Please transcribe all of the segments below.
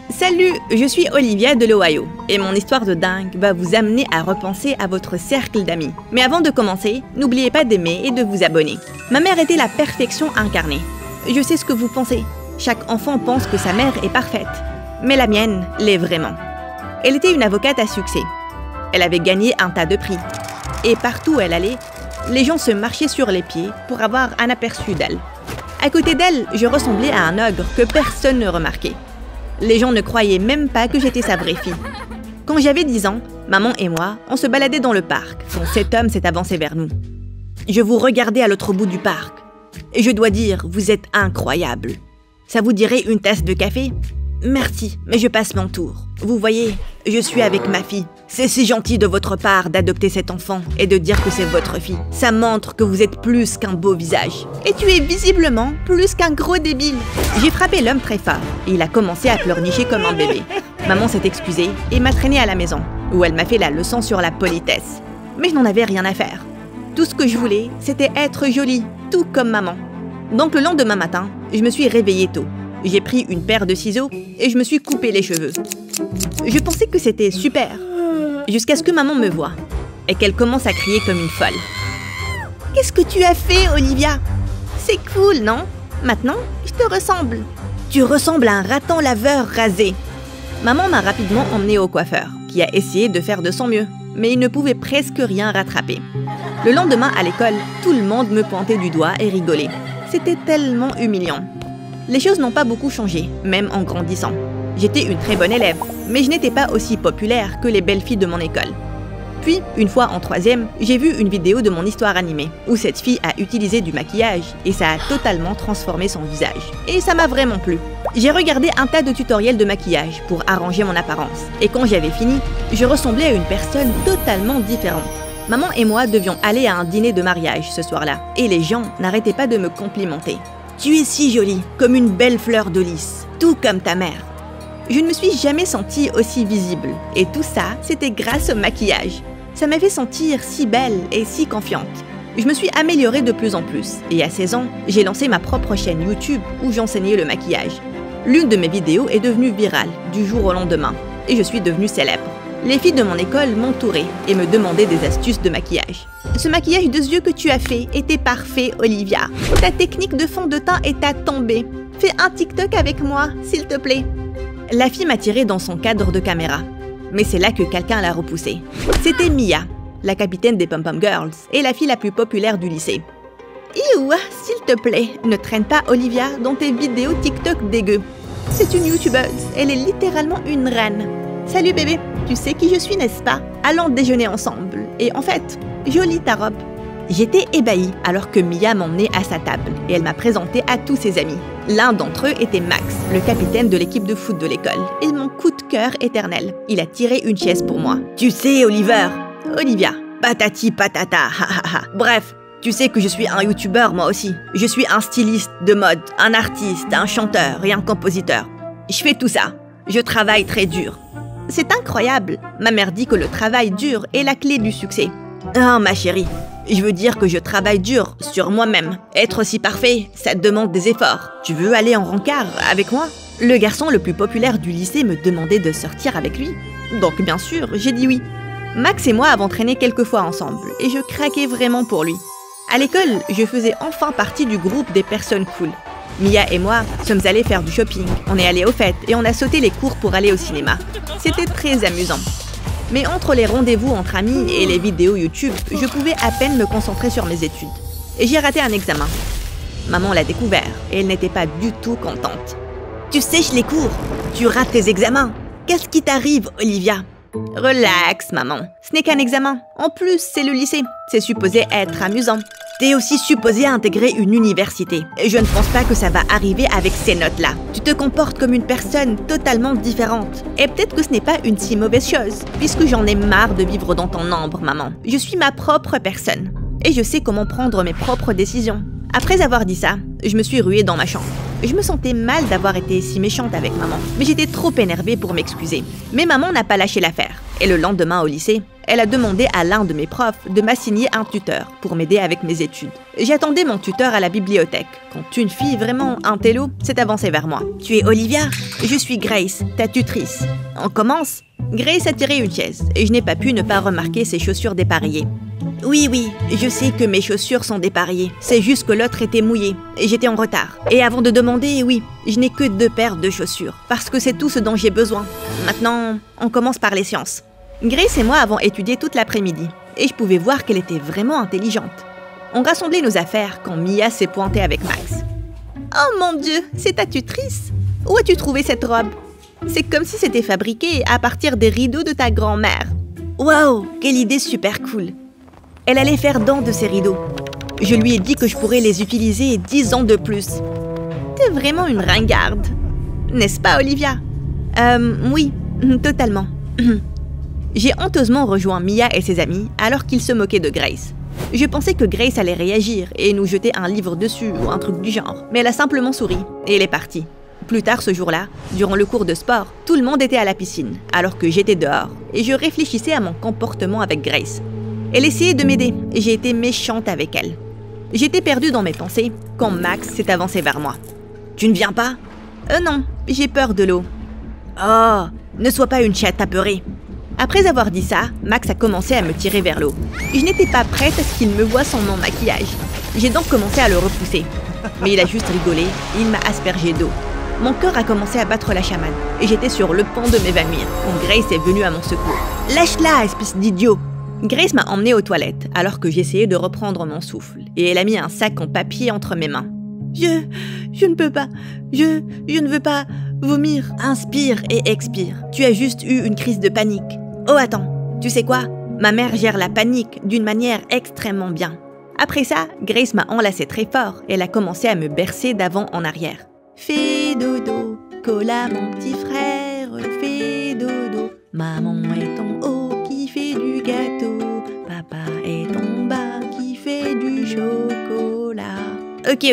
Salut, je suis Olivia de l'Ohio et mon histoire de dingue va vous amener à repenser à votre cercle d'amis. Mais avant de commencer, n'oubliez pas d'aimer et de vous abonner. Ma mère était la perfection incarnée. Je sais ce que vous pensez. Chaque enfant pense que sa mère est parfaite. Mais la mienne l'est vraiment. Elle était une avocate à succès. Elle avait gagné un tas de prix. Et partout où elle allait, les gens se marchaient sur les pieds pour avoir un aperçu d'elle. À côté d'elle, je ressemblais à un ogre que personne ne remarquait. Les gens ne croyaient même pas que j'étais sa vraie fille. Quand j'avais 10 ans, maman et moi, on se baladait dans le parc quand cet homme s'est avancé vers nous. Je vous regardais à l'autre bout du parc. Et je dois dire, vous êtes incroyable. Ça vous dirait une tasse de café? Merci, mais je passe mon tour. Vous voyez, je suis avec ma fille. C'est si gentil de votre part d'adopter cet enfant et de dire que c'est votre fille. Ça montre que vous êtes plus qu'un beau visage. Et tu es visiblement plus qu'un gros débile. J'ai frappé l'homme très fort et il a commencé à pleurnicher comme un bébé. Maman s'est excusée et m'a traîné à la maison, où elle m'a fait la leçon sur la politesse. Mais je n'en avais rien à faire. Tout ce que je voulais, c'était être jolie, tout comme maman. Donc le lendemain matin, je me suis réveillée tôt. J'ai pris une paire de ciseaux et je me suis coupé les cheveux. Je pensais que c'était super, jusqu'à ce que maman me voie et qu'elle commence à crier comme une folle. « Qu'est-ce que tu as fait, Olivia? C'est cool, non? Maintenant, je te ressemble. Tu ressembles à un raton laveur rasé. » Maman m'a rapidement emmenée au coiffeur, qui a essayé de faire de son mieux, mais il ne pouvait presque rien rattraper. Le lendemain, à l'école, tout le monde me pointait du doigt et rigolait. C'était tellement humiliant. Les choses n'ont pas beaucoup changé, même en grandissant. J'étais une très bonne élève, mais je n'étais pas aussi populaire que les belles filles de mon école. Puis, une fois en 3e, j'ai vu une vidéo de mon histoire animée, où cette fille a utilisé du maquillage et ça a totalement transformé son visage. Et ça m'a vraiment plu. J'ai regardé un tas de tutoriels de maquillage pour arranger mon apparence. Et quand j'avais fini, je ressemblais à une personne totalement différente. Maman et moi devions aller à un dîner de mariage ce soir-là, et les gens n'arrêtaient pas de me complimenter. « Tu es si jolie, comme une belle fleur de lys, tout comme ta mère. » Je ne me suis jamais sentie aussi visible, et tout ça, c'était grâce au maquillage. Ça m'a fait sentir si belle et si confiante. Je me suis améliorée de plus en plus, et à 16 ans, j'ai lancé ma propre chaîne YouTube où j'enseignais le maquillage. L'une de mes vidéos est devenue virale du jour au lendemain, et je suis devenue célèbre. Les filles de mon école m'entouraient et me demandaient des astuces de maquillage. Ce maquillage de yeux que tu as fait était parfait, Olivia. Ta technique de fond de teint est à tomber. Fais un TikTok avec moi, s'il te plaît. La fille m'a tirée dans son cadre de caméra. Mais c'est là que quelqu'un l'a repoussée. C'était Mia, la capitaine des Pom Pom Girls et la fille la plus populaire du lycée. Iouh, s'il te plaît, ne traîne pas Olivia dans tes vidéos TikTok dégueu. C'est une youtubeuse, elle est littéralement une reine. Salut bébé, tu sais qui je suis, n'est-ce pas? Allons déjeuner ensemble. Et en fait, jolie ta robe. J'étais ébahie alors que Mia m'emmenait à sa table et elle m'a présenté à tous ses amis. L'un d'entre eux était Max, le capitaine de l'équipe de foot de l'école, et mon coup de cœur éternel. Il a tiré une chaise pour moi. Tu sais, Olivia, patati patata, ha. Bref, tu sais que je suis un youtubeur moi aussi. Je suis un styliste de mode, un artiste, un chanteur et un compositeur. Je fais tout ça. Je travaille très dur. C'est incroyable. Ma mère dit que le travail dur est la clé du succès. Ah, ma chérie, je veux dire que je travaille dur sur moi-même. Être aussi parfait, ça demande des efforts. Tu veux aller en rencard avec moi? Le garçon le plus populaire du lycée me demandait de sortir avec lui. Donc bien sûr, j'ai dit oui. Max et moi avons traîné quelques fois ensemble et je craquais vraiment pour lui. À l'école, je faisais enfin partie du groupe des personnes cool. Mia et moi sommes allés faire du shopping, on est allés aux fêtes et on a sauté les cours pour aller au cinéma. C'était très amusant. Mais entre les rendez-vous entre amis et les vidéos YouTube, je pouvais à peine me concentrer sur mes études. Et j'ai raté un examen. Maman l'a découvert et elle n'était pas du tout contente. « Tu sèches les cours, tu rates tes examens. Qu'est-ce qui t'arrive, Olivia ?» Relax, maman. Ce n'est qu'un examen. En plus, c'est le lycée. C'est supposé être amusant. T'es aussi supposé intégrer une université. Et je ne pense pas que ça va arriver avec ces notes-là. Tu te comportes comme une personne totalement différente. Et peut-être que ce n'est pas une si mauvaise chose, puisque j'en ai marre de vivre dans ton ombre, maman. Je suis ma propre personne. Et je sais comment prendre mes propres décisions. Après avoir dit ça, je me suis ruée dans ma chambre. Je me sentais mal d'avoir été si méchante avec maman, mais j'étais trop énervée pour m'excuser. Mais maman n'a pas lâché l'affaire. Et le lendemain au lycée, elle a demandé à l'un de mes profs de m'assigner un tuteur pour m'aider avec mes études. J'attendais mon tuteur à la bibliothèque, quand une fille vraiment intello s'est avancée vers moi. « Tu es Olivia ? Je suis Grace, ta tutrice. On commence ?» Grace a tiré une chaise, et je n'ai pas pu ne pas remarquer ses chaussures dépareillées. « Oui, je sais que mes chaussures sont dépareillées. C'est juste que l'autre était mouillée, et j'étais en retard. Et avant de demander, oui, je n'ai que 2 paires de chaussures, parce que c'est tout ce dont j'ai besoin. Maintenant, on commence par les sciences. » Grace et moi avons étudié toute l'après-midi, et je pouvais voir qu'elle était vraiment intelligente. On rassemblait nos affaires quand Mia s'est pointée avec Max. « Oh mon Dieu, c'est ta tutrice! Où as-tu trouvé cette robe? C'est comme si c'était fabriqué à partir des rideaux de ta grand-mère. Waouh, quelle idée super cool! Elle allait faire don de ces rideaux. Je lui ai dit que je pourrais les utiliser 10 ans de plus. T'es vraiment une ringarde, n'est-ce pas, Olivia? Oui, totalement. J'ai honteusement rejoint Mia et ses amis alors qu'ils se moquaient de Grace. Je pensais que Grace allait réagir et nous jeter un livre dessus ou un truc du genre, mais elle a simplement souri et elle est partie. Plus tard ce jour-là, durant le cours de sport, tout le monde était à la piscine, alors que j'étais dehors, et je réfléchissais à mon comportement avec Grace. Elle essayait de m'aider, et j'ai été méchante avec elle. J'étais perdue dans mes pensées quand Max s'est avancé vers moi. « Tu ne viens pas ?»« Non, j'ai peur de l'eau. »« Oh, ne sois pas une chatte apeurée. » Après avoir dit ça, Max a commencé à me tirer vers l'eau. Je n'étais pas prête à ce qu'il me voie sans mon maquillage. J'ai donc commencé à le repousser. Mais il a juste rigolé et il m'a aspergé d'eau. Mon cœur a commencé à battre la chamade et j'étais sur le pont de m'évanouir quand Grace est venue à mon secours. « Lâche-la, espèce d'idiot !» Grace m'a emmenée aux toilettes alors que j'essayais de reprendre mon souffle et elle a mis un sac en papier entre mes mains. Je ne peux pas. Je ne veux pas vomir. Inspire et expire. Tu as juste eu une crise de panique. Oh attends, tu sais quoi? Ma mère gère la panique d'une manière extrêmement bien. Après ça, Grace m'a enlacé très fort et elle a commencé à me bercer d'avant en arrière. Fais dodo, cola mon petit frère, fais dodo. Maman est en haut qui fait du gâteau, papa est en bas qui fait du chocolat. Ok,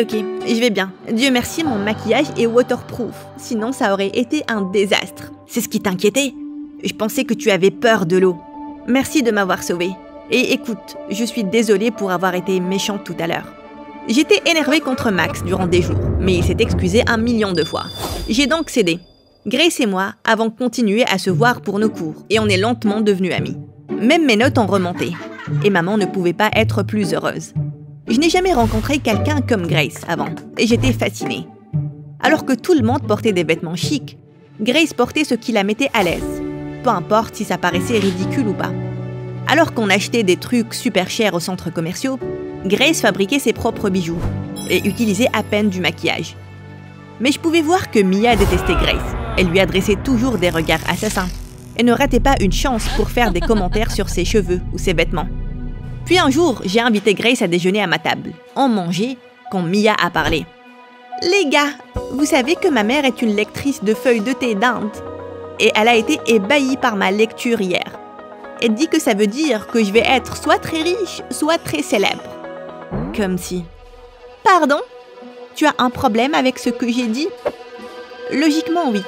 je vais bien. Dieu merci, mon maquillage est waterproof, sinon ça aurait été un désastre. C'est ce qui t'inquiétait? Je pensais que tu avais peur de l'eau. Merci de m'avoir sauvée. Et écoute, je suis désolée pour avoir été méchante tout à l'heure. J'étais énervée contre Max durant des jours, mais il s'est excusé 1 million de fois. J'ai donc cédé. Grace et moi avons continué à se voir pour nos cours, et on est lentement devenus amis. Même mes notes ont remonté, et maman ne pouvait pas être plus heureuse. Je n'ai jamais rencontré quelqu'un comme Grace avant, et j'étais fascinée. Alors que tout le monde portait des vêtements chics, Grace portait ce qui la mettait à l'aise, peu importe si ça paraissait ridicule ou pas. Alors qu'on achetait des trucs super chers aux centres commerciaux, Grace fabriquait ses propres bijoux et utilisait à peine du maquillage. Mais je pouvais voir que Mia détestait Grace. Elle lui adressait toujours des regards assassins et ne ratait pas une chance pour faire des commentaires sur ses cheveux ou ses vêtements. Puis un jour, j'ai invité Grace à déjeuner à ma table. On mangeait quand Mia a parlé. « Les gars, vous savez que ma mère est une lectrice de feuilles de thé d'Inde et elle a été ébahie par ma lecture hier. Elle dit que ça veut dire que je vais être soit très riche, soit très célèbre. » Comme si... Pardon? Tu as un problème avec ce que j'ai dit? Logiquement, oui.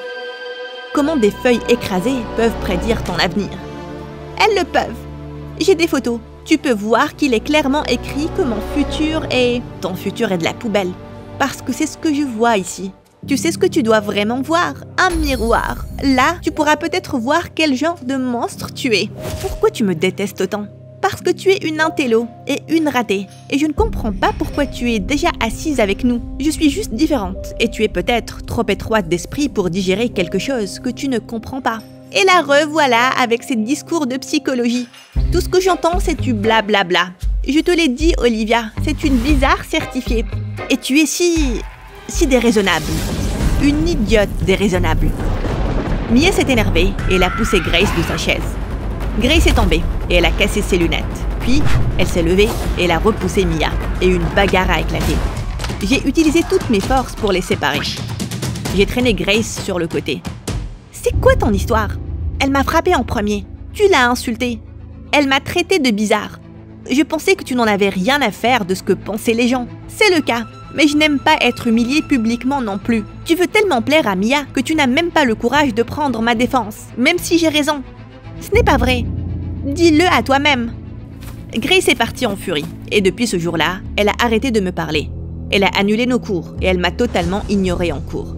Comment des feuilles écrasées peuvent prédire ton avenir? Elles le peuvent. J'ai des photos. Tu peux voir qu'il est clairement écrit que mon futur est... Ton futur est de la poubelle. Parce que c'est ce que je vois ici. Tu sais ce que tu dois vraiment voir? Un miroir. Là, tu pourras peut-être voir quel genre de monstre tu es. Pourquoi tu me détestes autant? Parce que tu es une intello et une ratée. Et je ne comprends pas pourquoi tu es déjà assise avec nous. Je suis juste différente et tu es peut-être trop étroite d'esprit pour digérer quelque chose que tu ne comprends pas. Et la revoilà avec ses discours de psychologie. Tout ce que j'entends, c'est du blablabla. Je te l'ai dit, Olivia, c'est une bizarre certifiée. Et tu es si déraisonnable. Une idiote déraisonnable. Mia s'est énervée et elle a poussé Grace de sa chaise. Grace est tombée et elle a cassé ses lunettes. Puis, elle s'est levée et elle a repoussé Mia et une bagarre a éclaté. J'ai utilisé toutes mes forces pour les séparer. J'ai traîné Grace sur le côté. C'est quoi ton histoire? Elle m'a frappée en premier. Tu l'as insultée. Elle m'a traité de bizarre. Je pensais que tu n'en avais rien à faire de ce que pensaient les gens. C'est le cas. Mais je n'aime pas être humiliée publiquement non plus. Tu veux tellement plaire à Mia que tu n'as même pas le courage de prendre ma défense, même si j'ai raison. Ce n'est pas vrai. Dis-le à toi-même. Grace est partie en furie, et depuis ce jour-là, elle a arrêté de me parler. Elle a annulé nos cours, et elle m'a totalement ignorée en cours.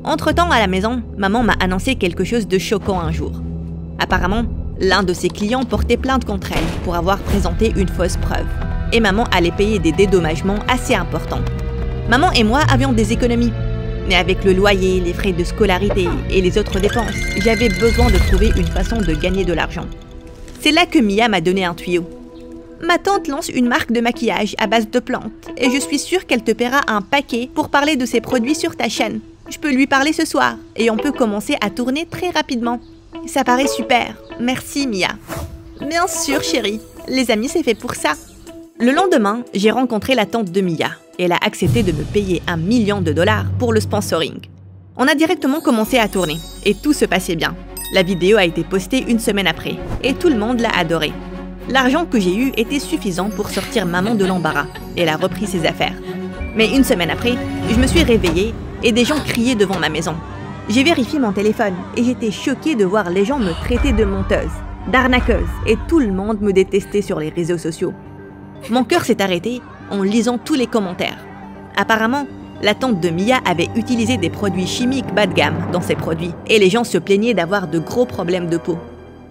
Entre-temps, à la maison, maman m'a annoncé quelque chose de choquant un jour. Apparemment, l'un de ses clients portait plainte contre elle pour avoir présenté une fausse preuve. Et maman allait payer des dédommagements assez importants. Maman et moi avions des économies. Mais avec le loyer, les frais de scolarité et les autres dépenses, j'avais besoin de trouver une façon de gagner de l'argent. C'est là que Mia m'a donné un tuyau. Ma tante lance une marque de maquillage à base de plantes et je suis sûre qu'elle te paiera un paquet pour parler de ses produits sur ta chaîne. Je peux lui parler ce soir et on peut commencer à tourner très rapidement. Ça paraît super. Merci Mia. Bien sûr chérie, les amis c'est fait pour ça. Le lendemain, j'ai rencontré la tante de Mia et elle a accepté de me payer $1 million pour le sponsoring. On a directement commencé à tourner et tout se passait bien. La vidéo a été postée une semaine après et tout le monde l'a adorée. L'argent que j'ai eu était suffisant pour sortir maman de l'embarras et elle a repris ses affaires. Mais une semaine après, je me suis réveillée et des gens criaient devant ma maison. J'ai vérifié mon téléphone et j'étais choquée de voir les gens me traiter de menteuse, d'arnaqueuse et tout le monde me détestait sur les réseaux sociaux. Mon cœur s'est arrêté en lisant tous les commentaires. Apparemment, la tante de Mia avait utilisé des produits chimiques bas de gamme dans ses produits et les gens se plaignaient d'avoir de gros problèmes de peau.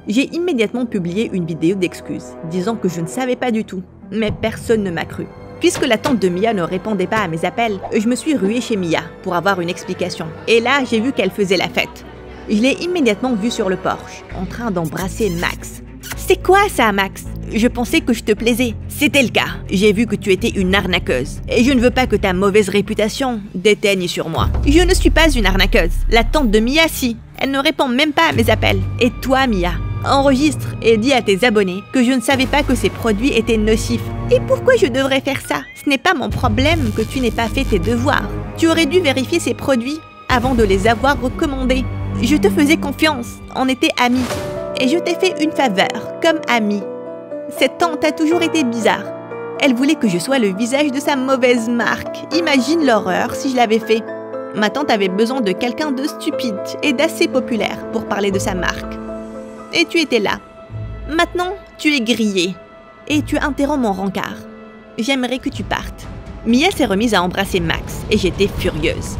J'ai immédiatement publié une vidéo d'excuses, disant que je ne savais pas du tout, mais personne ne m'a cru. Puisque la tante de Mia ne répondait pas à mes appels, je me suis ruée chez Mia pour avoir une explication. Et là, j'ai vu qu'elle faisait la fête. Je l'ai immédiatement vue sur le porche, en train d'embrasser Max. « C'est quoi ça, Max ? Je pensais que je te plaisais. » C'était le cas. J'ai vu que tu étais une arnaqueuse. Et je ne veux pas que ta mauvaise réputation déteigne sur moi. Je ne suis pas une arnaqueuse. La tante de Mia, si. Elle ne répond même pas à mes appels. Et toi, Mia, enregistre et dis à tes abonnés que je ne savais pas que ces produits étaient nocifs. Et pourquoi je devrais faire ça? Ce n'est pas mon problème que tu n'aies pas fait tes devoirs. Tu aurais dû vérifier ces produits avant de les avoir recommandés. Je te faisais confiance, on était amis. Et je t'ai fait une faveur, comme amie. Cette tante a toujours été bizarre. Elle voulait que je sois le visage de sa mauvaise marque. Imagine l'horreur si je l'avais fait. Ma tante avait besoin de quelqu'un de stupide et d'assez populaire pour parler de sa marque. Et tu étais là. Maintenant, tu es grillée. Et tu interromps mon rencard. J'aimerais que tu partes. Mia s'est remise à embrasser Max et j'étais furieuse.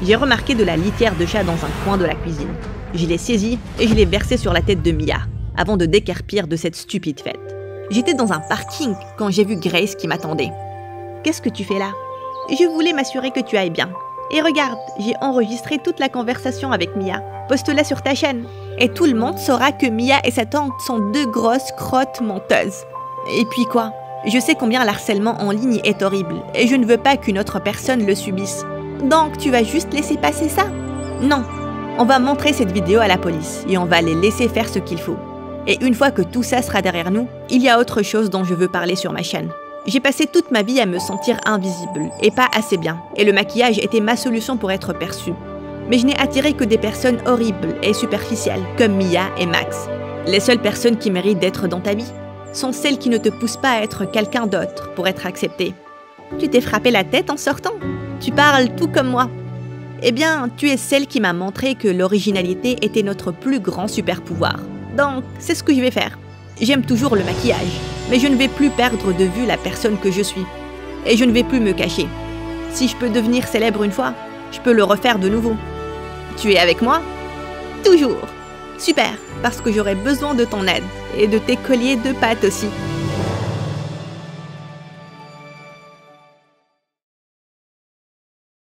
J'ai remarqué de la litière de chat dans un coin de la cuisine. Je l'ai saisie et je l'ai versée sur la tête de Mia, avant de décarpir de cette stupide fête. J'étais dans un parking quand j'ai vu Grace qui m'attendait. « Qu'est-ce que tu fais là ?»« Je voulais m'assurer que tu ailles bien. Et regarde, j'ai enregistré toute la conversation avec Mia. Poste-la sur ta chaîne. Et tout le monde saura que Mia et sa tante sont deux grosses crottes menteuses. Et puis quoi ? Je sais combien l'harcèlement en ligne est horrible et je ne veux pas qu'une autre personne le subisse. Donc tu vas juste laisser passer ça ? Non. On va montrer cette vidéo à la police et on va les laisser faire ce qu'il faut. Et une fois que tout ça sera derrière nous, il y a autre chose dont je veux parler sur ma chaîne. J'ai passé toute ma vie à me sentir invisible et pas assez bien, et le maquillage était ma solution pour être perçue. Mais je n'ai attiré que des personnes horribles et superficielles, comme Mia et Max. Les seules personnes qui méritent d'être dans ta vie sont celles qui ne te poussent pas à être quelqu'un d'autre pour être accepté. Tu t'es frappé la tête en sortant ? Tu parles tout comme moi. Eh bien, tu es celle qui m'a montré que l'originalité était notre plus grand super pouvoir. Donc, c'est ce que je vais faire. J'aime toujours le maquillage, mais je ne vais plus perdre de vue la personne que je suis. Et je ne vais plus me cacher. Si je peux devenir célèbre une fois, je peux le refaire de nouveau. Tu es avec moi ? Toujours. Super, parce que j'aurai besoin de ton aide et de tes colliers de pâtes aussi.